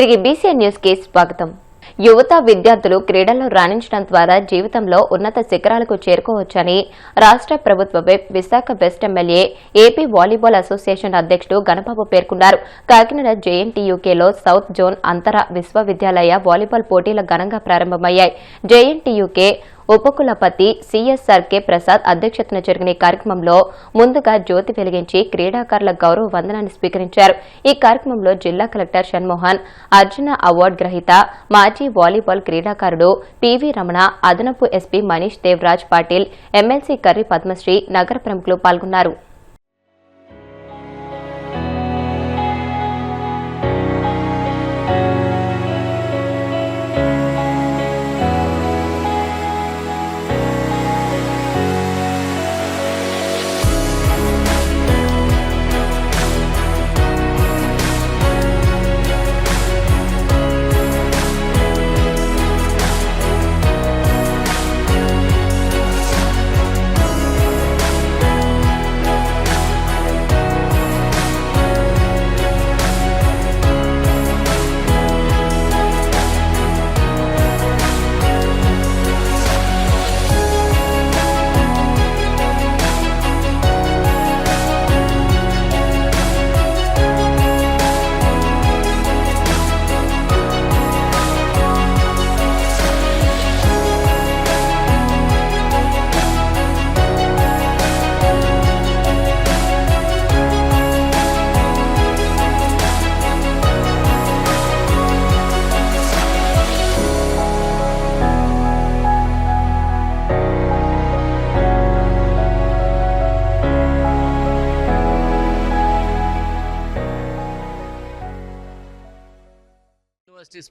తిరిగి BCN news కి స్వాగతం. యువత విద్యార్థులు క్రీడల్లో రాణించడం ద్వారా జీవితంలో ఉన్నత శిఖరాలకు చేరుకోవచ్చని రాష్ట్ర ప్రభుత్వ whip Visakha west MLA AP volleyball association అధ్యక్షుడు గణబాబు పేర్కొన్నారు. కాకినాడ జేఎన్టీయూకేలో సౌత్ జోన్ అంతర విశ్వవిద్యాలయ వాలీబాల్ పోటీలు ఘనంగా ప్రారంభమయ్యాయి. జేఎన్టీయూకే ఉపకులపతి సిఎస్ఆర్కే ప్రసాద్ అధ్యక్షతన జరిగిన ఈ కార్యక్రమంలో ముందుగా జ్యోతి వెలిగించి క్రీడాకారుల గౌరవ వందనాన్ని స్వీకరించారు. ఈ కార్యక్రమంలో జిల్లా కలెక్టర్ షణ్మోహన్, అర్జున అవార్డు గ్రహీత మాజీ వాలీబాల్ క్రీడాకారుడు పివి రమణ, అదనపు ఎస్పీ మనీష్ దేవరాజ్ పాటిల్, ఎమ్మెల్సీ కర్రి పద్మశ్రీ, నగర ప్రముఖులు పాల్గొన్నారు.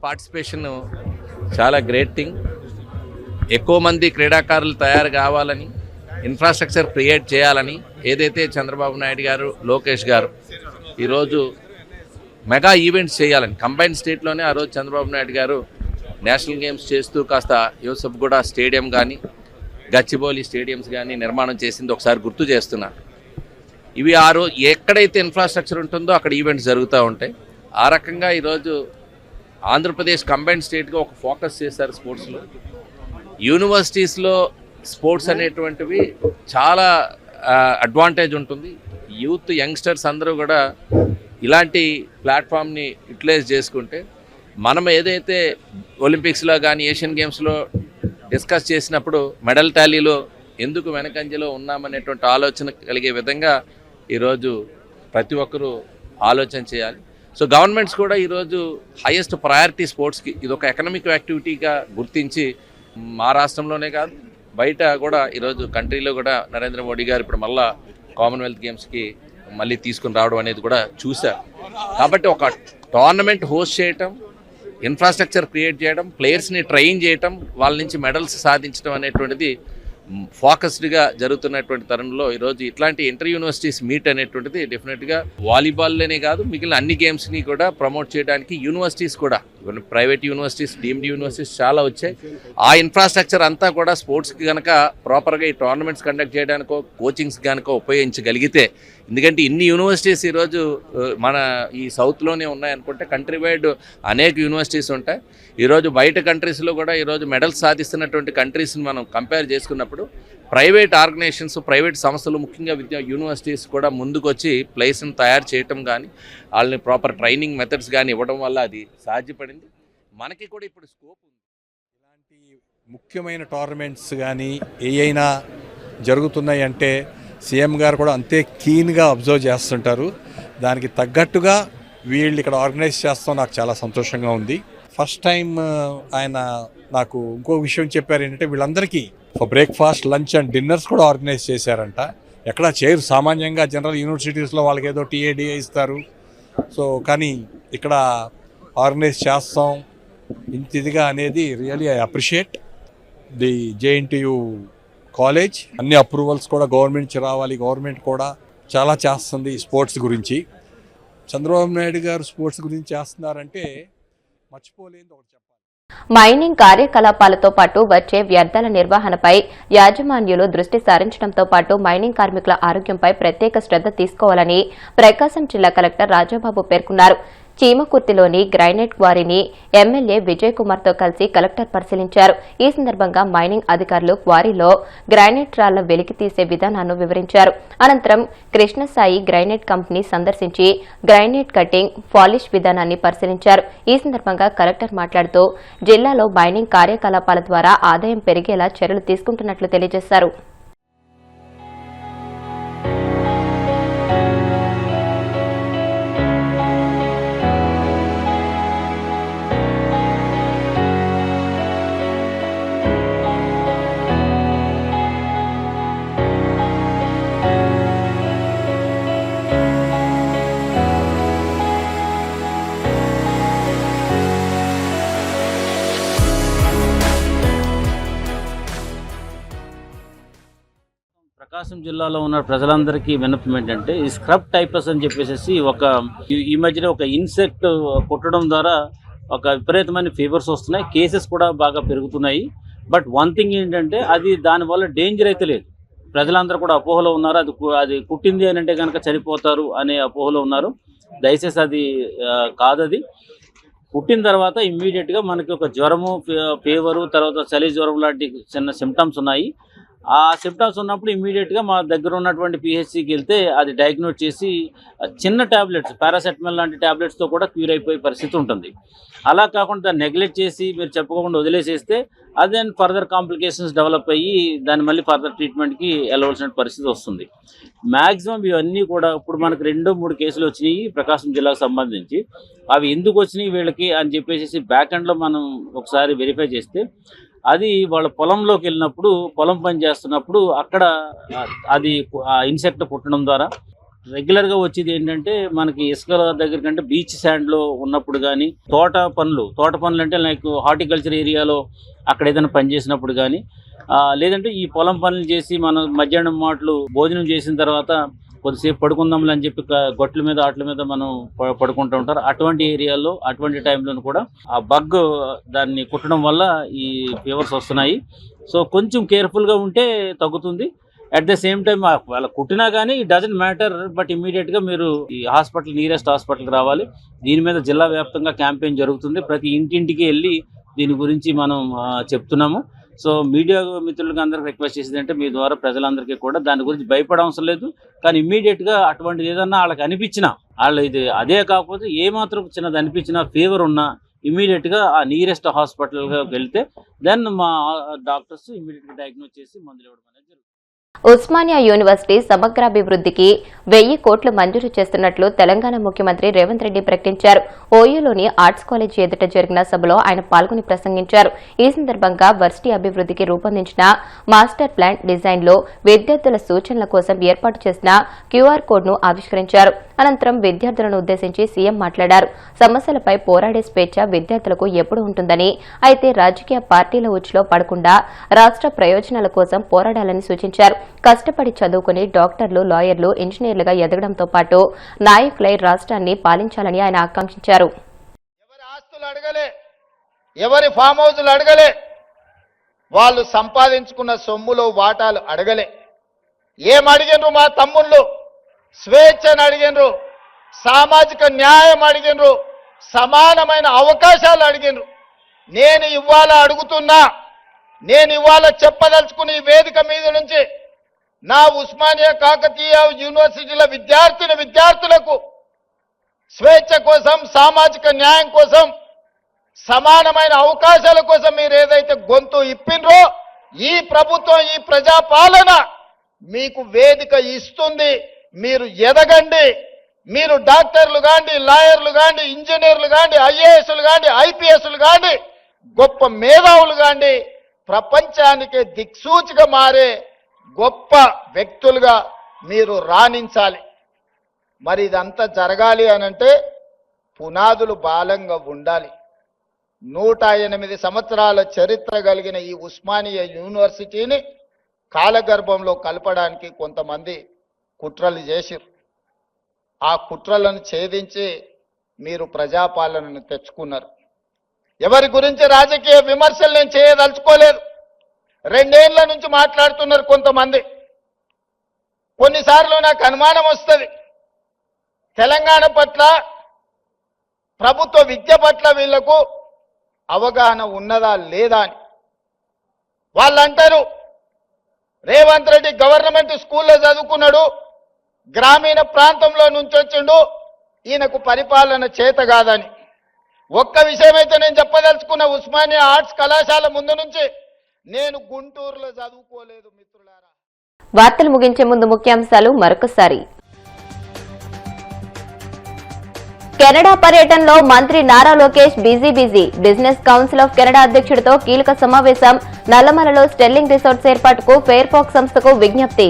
పార్టిసిపేషన్ చాలా గ్రేట్ థింగ్. ఎక్కువ మంది క్రీడాకారులు తయారు కావాలని, ఇన్ఫ్రాస్ట్రక్చర్ క్రియేట్ చేయాలని ఏదైతే చంద్రబాబు నాయుడు గారు, లోకేష్ గారు ఈరోజు మెగా ఈవెంట్స్ చేయాలని కంబైన్ స్టేట్లోనే ఆ రోజు చంద్రబాబు నాయుడు గారు నేషనల్ గేమ్స్ చేస్తూ కాస్త యూసఫ్గూడ స్టేడియం కానీ, గచ్చిబౌలి స్టేడియంస్ కానీ నిర్మాణం చేసింది ఒకసారి గుర్తు చేస్తున్నారు. ఇవి ఆ రోజు ఎక్కడైతే ఇన్ఫ్రాస్ట్రక్చర్ ఉంటుందో అక్కడ ఈవెంట్స్ జరుగుతూ ఉంటాయి. ఆ రకంగా ఈరోజు ఆంధ్రప్రదేశ్ కంబైన్డ్ స్టేట్గా ఒక ఫోకస్ చేశారు స్పోర్ట్స్లో. యూనివర్సిటీస్లో స్పోర్ట్స్ అనేటువంటివి చాలా అడ్వాంటేజ్ ఉంటుంది. యూత్ యంగ్స్టర్స్ అందరూ కూడా ఇలాంటి ప్లాట్ఫామ్ని యూటిలైజ్ చేసుకుంటే మనం ఏదైతే ఒలింపిక్స్లో కానీ ఏషియన్ గేమ్స్లో డిస్కస్ చేసినప్పుడు మెడల్ టాలీలో ఎందుకు వెనకంజలో ఉన్నామనేటువంటి ఆలోచన కలిగే విధంగా ఈరోజు ప్రతి ఒక్కరూ ఆలోచన చేయాలి. సో గవర్నమెంట్స్ కూడా ఈరోజు హైయెస్ట్ ప్రయారిటీ స్పోర్ట్స్కి ఇది ఒక ఎకనామిక్ యాక్టివిటీగా గుర్తించి మా రాష్ట్రంలోనే కాదు బయట కూడా ఈరోజు కంట్రీలో కూడా నరేంద్ర మోడీ గారు ఇప్పుడు మళ్ళా కామన్వెల్త్ గేమ్స్కి మళ్ళీ తీసుకుని రావడం అనేది కూడా చూశారు. కాబట్టి ఒక టోర్నమెంట్ హోస్ట్ చేయటం, ఇన్ఫ్రాస్ట్రక్చర్ క్రియేట్ చేయడం, ప్లేయర్స్ని ట్రైన్ చేయటం, వాళ్ళ నుంచి మెడల్స్ సాధించడం అనేటువంటిది ఫోకస్డ్గా జరుగుతున్నటువంటి తరుణంలో ఈరోజు ఇట్లాంటి ఇంటర్ యూనివర్సిటీస్ మీట్ అనేటువంటిది డెఫినెట్గా వాలీబాల్లోనే కాదు మిగిలిన అన్ని గేమ్స్ని కూడా ప్రమోట్ చేయడానికి యూనివర్సిటీస్ కూడా ప్రైవేట్ యూనివర్సిటీస్, డీమ్డ్ యూనివర్సిటీస్ చాలా వచ్చాయి. ఆ ఇన్ఫ్రాస్ట్రక్చర్ అంతా కూడా స్పోర్ట్స్కి కనుక ప్రాపర్గా ఈ టోర్నమెంట్స్ కండక్ట్ చేయడానికో, కోచింగ్స్ కనుక ఉపయోగించగలిగితే, ఎందుకంటే ఇన్ని యూనివర్సిటీస్ ఈరోజు మన ఈ సౌత్లోనే ఉన్నాయనుకుంటే కంట్రీ వైడ్ అనేక యూనివర్సిటీస్ ఉంటాయి. ఈరోజు బయట కంట్రీస్లో కూడా ఈరోజు మెడల్స్ సాధిస్తున్నటువంటి కంట్రీస్ని మనం కంపేర్ చేసుకున్నప్పుడు ప్రైవేట్ ఆర్గనైజేషన్స్, ప్రైవేట్ సంస్థలు, ముఖ్యంగా యూనివర్సిటీస్ కూడా ముందుకొచ్చి ప్లేస్ని తయారు చేయటం కానీ, వాళ్ళని ప్రాపర్ ట్రైనింగ్ మెథడ్స్ కానీ ఇవ్వడం వల్ల అది సాధ్యపడింది. మనకి కూడా ఇప్పుడు స్కోప్ ఉంది. ఇలాంటి ముఖ్యమైన టోర్నమెంట్స్ కానీ ఏవైనా జరుగుతున్నాయి అంటే సీఎం గారు కూడా అంతే కీన్గా అబ్జర్వ్ చేస్తుంటారు. దానికి తగ్గట్టుగా వీళ్ళు ఇక్కడ ఆర్గనైజ్ చేస్తాం నాకు చాలా సంతోషంగా ఉంది. ఫస్ట్ టైం ఆయన నాకు ఇంకో విషయం చెప్పారు ఏంటంటే వీళ్ళందరికీ బ్రేక్ఫాస్ట్, లంచ్ అండ్ డిన్నర్స్ కూడా ఆర్గనైజ్ చేశారంట. ఎక్కడ చేయరు సామాన్యంగా జనరల్ యూనివర్సిటీస్లో వాళ్ళకి ఏదో టీఏడిఏ ఇస్తారు. సో కానీ ఇక్కడ ఆర్గనైజ్ చేస్తాం ఇంత ఇదిగా అనేది really I appreciate the JNTU college. అన్ని అప్రూవల్స్ కూడా గవర్నమెంట్ నుంచి రావాలి. గవర్నమెంట్ కూడా చాలా చేస్తుంది స్పోర్ట్స్ గురించి. చంద్రబాబు నాయుడు గారు స్పోర్ట్స్ గురించి చేస్తున్నారంటే మర్చిపోలేదు ఒకటి చెప్పాలి. మైనింగ్ కార్యకలాపాలతో పాటు వచ్చే వ్యర్థాల నిర్వహణపై యాజమాన్యులు దృష్టి సారించడంతో పాటు మైనింగ్ కార్మికుల ఆరోగ్యంపై ప్రత్యేక శ్రద్ధ తీసుకోవాలని ప్రకాశం జిల్లా కలెక్టర్ రాజాబాబు పేర్కొన్నారు. చీమకుర్తిలోని గ్రైనైట్ క్వారీని ఎమ్మెల్యే విజయ్ కుమార్తో కలిసి కలెక్టర్ పరిశీలించారు. ఈ సందర్భంగా మైనింగ్ అధికారులు క్వారీలో గ్రైనైట్ రాళ్ల వెలికి తీసే విధానాన్ని వివరించారు. అనంతరం కృష్ణసాయి గ్రైనైట్ కంపెనీ సందర్శించి గ్రైనైట్ కటింగ్, పాలిష్ విధానాన్ని పరిశీలించారు. ఈ సందర్భంగా కలెక్టర్ మాట్లాడుతూ జిల్లాలో మైనింగ్ కార్యకలాపాల ద్వారా ఆదాయం పెరిగేలా చర్యలు తీసుకుంటున్నట్లు తెలియజేశారు. ప్రకాశం జిల్లాలో ఉన్న ప్రజలందరికీ విన్నపం ఏంటంటే ఈ స్క్రబ్ టైపస్ అని చెప్పేసి ఈ మధ్యలో ఒక ఇన్సెక్ట్ కుట్టడం ద్వారా ఒక విపరీతమైన ఫీవర్స్ వస్తున్నాయి, కేసెస్ కూడా బాగా పెరుగుతున్నాయి. బట్ వన్ థింగ్ ఏంటంటే అది దానివల్ల డేంజర్ అయితే లేదు. ప్రజలందరూ కూడా అపోహలో ఉన్నారు. అది కుట్టింది అని అంటే కనుక చనిపోతారు అనే అపోహలో ఉన్నారు. దయచేసి అది కాదది. పుట్టిన తర్వాత ఇమ్మీడియట్గా మనకి ఒక జ్వరము, ఫీవరు, తర్వాత చలి జ్వరం లాంటి చిన్న సిమ్టమ్స్ ఉన్నాయి. ఆ సిమ్టమ్స్ ఉన్నప్పుడు ఇమ్మీడియట్గా మా దగ్గర ఉన్నటువంటి పిహెచ్సికి వెళ్తే అది డయాగ్నోస్ చేసి చిన్న ట్యాబ్లెట్స్, పారాసెటమాల్ లాంటి ట్యాబ్లెట్స్తో కూడా క్యూర్ అయిపోయే పరిస్థితి ఉంటుంది. అలా కాకుండా దాన్ని నెగ్లెక్ట్ చేసి మీరు చెప్పకుండా వదిలేసేస్తే అదే ఫర్దర్ కాంప్లికేషన్స్ డెవలప్ అయ్యి దాన్ని మళ్ళీ ఫర్దర్ ట్రీట్మెంట్కి వెళ్ళవలసిన పరిస్థితి వస్తుంది. మ్యాక్సిమం ఇవన్నీ కూడా ఇప్పుడు మనకు 2-3 కేసులు వచ్చినాయి ప్రకాశం జిల్లాకు సంబంధించి. అవి ఎందుకు వచ్చినాయి వీళ్ళకి అని చెప్పేసి బ్యాక్ ఎండ్లో మనం ఒకసారి వెరిఫై చేస్తే అది వాళ్ళ పొలంలోకి వెళ్ళినప్పుడు, పొలం పని చేస్తున్నప్పుడు అక్కడ అది ఇన్సెక్ట్ పుట్టడం ద్వారా రెగ్యులర్గా వచ్చేది ఏంటంటే మనకి ఇసుకల దగ్గర కంటే బీచ్ శాండ్లో ఉన్నప్పుడు కానీ, తోట పనులు అంటే లైక్ హార్టికల్చర్ ఏరియాలో అక్కడ ఏదైనా పని చేసినప్పుడు కానీ, లేదంటే ఈ పొలం పనులు చేసి మనం మధ్యాహ్నం మాటలు భోజనం చేసిన తర్వాత కొద్దిసేపు పడుకుందాంలే అని చెప్పి గొట్ల మీద వాటి మీద మనం పడుకుంటూ ఉంటారు. అటువంటి ఏరియాలో అటువంటి టైంలో కూడా ఆ బగ్ దాన్ని కుట్టడం వల్ల ఈ ఫీవర్స్ వస్తున్నాయి. సో కొంచెం కేర్ఫుల్గా ఉంటే తగ్గుతుంది. అట్ ద సేమ్ టైం వాళ్ళ కుట్టినా కానీ ఇట్ డజంట్ మ్యాటర్, బట్ ఇమ్మీడియట్గా మీరు ఈ హాస్పిటల్, నియరెస్ట్ హాస్పిటల్కి రావాలి. దీని మీద జిల్లా వ్యాప్తంగా క్యాంపెయిన్ జరుగుతుంది. ప్రతి ఇంటింటికి వెళ్ళి దీని గురించి మనం చెప్తున్నాము. సో మీడియా మిత్రులకు అందరికి రిక్వెస్ట్ చేసేది అంటే మీ ద్వారా ప్రజలందరికీ కూడా దాని గురించి భయపడ అవసరం లేదు. కానీ ఇమ్మీడియట్గా అటువంటిది ఏదన్నా వాళ్ళకి అనిపించినా, వాళ్ళు ఇది అదే కాకపోతే ఏమాత్రం చిన్నది అనిపించినా, ఫీవర్ ఉన్నా ఇమ్మీడియట్గా ఆ నియరెస్ట్ హాస్పిటల్గా వెళ్తే దెన్ మా డాక్టర్స్ ఇమ్మీడియట్గా డయాగ్నోస్ చేసి మందులు ఇవ్వడం అనేది జరుగుతుంది. ఉస్మానియా యూనివర్సిటీ సమగ్రాభివృద్ధికి 1000 కోట్లు మంజూరు చేస్తున్నట్లు తెలంగాణ ముఖ్యమంత్రి రేవంత్ రెడ్డి ప్రకటించారు. ఓయూలోని ఆర్ట్స్ కాలేజీ ఎదుట జరిగిన సభలో ఆయన పాల్గొని ప్రసంగించారు. ఈ సందర్భంగా వర్సిటీ అభివృద్ధికి రూపొందించిన మాస్టర్ ప్లాన్ డిజైన్లో విద్యార్థుల సూచనల కోసం ఏర్పాటు చేసిన క్యూఆర్ కోడ్ను ఆవిష్కరించారు. అనంతరం విద్యార్థులను ఉద్దేశించి సీఎం మాట్లాడారు. సమస్యలపై పోరాడే స్వేచ్ఛ విద్యార్థులకు ఎప్పుడు ఉంటుందని, అయితే రాజకీయ పార్టీల ఉచ్చులో పడకుండా రాష్ట్ర ప్రయోజనాల కోసం పోరాడాలని సూచించారు. కష్టపడి చదువుకుని డాక్టర్లు, లాయర్లు, ఇంజనీర్లుగా ఎదగడంతో పాటు నాయకులై రాష్ట్రాన్ని పాలించాలని ఆయన ఆకాంక్షించారు. ఎవరి ఆస్తులు అడగలే, ఎవరి ఫామ్ హౌస్లు అడగలే, వాళ్ళు సంపాదించుకున్న సొమ్ములో వాటాలు అడగలే. ఏం అడిగినరు మా తమ్ముళ్ళు? స్వేచ్ఛను అడిగినరు, సామాజిక న్యాయం అడిగినరు, సమానమైన అవకాశాలు అడిగినరు. నేను ఇవాళ అడుగుతున్నా, నేను ఇవాళ చెప్పదలుచుకుని ఈ వేదిక మీద నుంచి నా ఉస్మానియా కాకతీయ యూనివర్సిటీల విద్యార్థులకు స్వేచ్ఛ కోసం, సామాజిక న్యాయం కోసం, సమానమైన అవకాశాల కోసం మీరు ఏదైతే గొంతు ఇప్పినరో ఈ ప్రభుత్వం, ఈ ప్రజాపాలన మీకు వేదిక ఇస్తుంది. మీరు ఎదగండి. మీరు డాక్టర్లు కాండి, లాయర్లు కాండి, ఇంజనీర్లు కాండి, ఐఏఎస్లు కాండి, ఐపీఎస్లు కాండి, గొప్ప మేధావులు కాండి, ప్రపంచానికే దిక్సూచిగా మారే గొప్ప వ్యక్తులుగా మీరు రాణించాలి. మరి ఇదంతా జరగాలి అనంటే పునాదులు బలంగా ఉండాలి. 108 సంవత్సరాల చరిత్ర కలిగిన ఈ ఉస్మానియా యూనివర్సిటీని కాలగర్భంలో కలపడానికి కొంతమంది కుట్రలు చేసిరు. ఆ కుట్రలను ఛేదించి మీరు ప్రజాపాలనను తెచ్చుకున్నారు. ఎవరి గురించి రాజకీయ విమర్శలు నేను చేయదలుచుకోలేదు. 2 ఏళ్ల నుంచి మాట్లాడుతున్నారు కొంతమంది. కొన్నిసార్లు నాకు అనుమానం వస్తుంది, తెలంగాణ పట్ల ప్రభుత్వ విద్య పట్ల వీళ్లకు అవగాహన ఉన్నదా లేదా అని వాళ్ళు అంటారు. రేవంత్ రెడ్డి గవర్నమెంట్ స్కూల్లో చదువుకున్నాడు, గ్రామీణ ప్రాంతంలో నుంచి వచ్చిండు, ఈయనకు పరిపాలన చేత కాదని. ఒక్క విషయమైతే నేను చెప్పదలుచుకున్న, ఉస్మానియా ఆర్ట్స్ కళాశాల ముందు నుంచి నేను గుంటూరులో చదువుకోలేదు మిత్రులారా. వార్తలు ముగించే ముందు ముఖ్యాంశాలు మరొకసారి. కెనడా పర్యటనలో మంత్రి Nara Lokesh busy. Business council of Canada అధ్యక్షుడితో కీలక సమావేశం. నల్లమలలో స్టెర్లింగ్ రిసార్ట్స్ ఏర్పాటుకు ఫెయిర్ఫాక్స్ సంస్థకు విజ్ఞప్తి.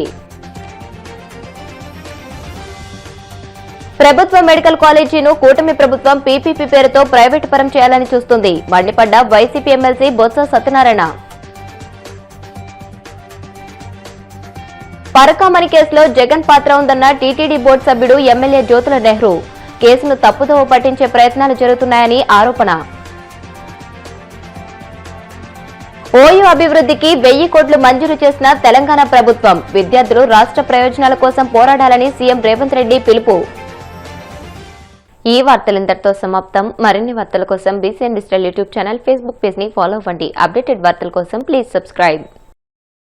ప్రభుత్వ మెడికల్ కాలేజీను కూటమి ప్రభుత్వం పీపీపీ పేరుతో ప్రైవేటు పరం చేయాలని చూస్తుంది. మండిపడ్డ వైసీపీ ఎమ్మెల్సీ బొత్స సత్యనారాయణ. పరకామణి కేసులో జగన్ పాత్ర ఉందన్న టీటీడీ బోర్డు సభ్యుడు ఎమ్మెల్యే జ్యోతుల నెహ్రూ. కేసును తప్పుదోవ పట్టించే ప్రయత్నాలు జరుగుతున్నాయని ఆరోపణ. ఓయూ అభివృద్ధికి 1000 కోట్లు మంజూరు చేసిన తెలంగాణ ప్రభుత్వం. విద్యార్థులు రాష్ట్ర ప్రయోజనాల కోసం పోరాడాలని సీఎం రేవంత్ రెడ్డి పిలుపు. ఈ వార్తలు ఇంతటితో సమాప్తం. మరిన్ని వార్తల కోసం BCN digital YouTube channel, Facebook page ని ఫాలో అవ్వండి. అప్డేటెడ్ వార్తల కోసం ప్లీజ్ సబ్స్క్రైబ్.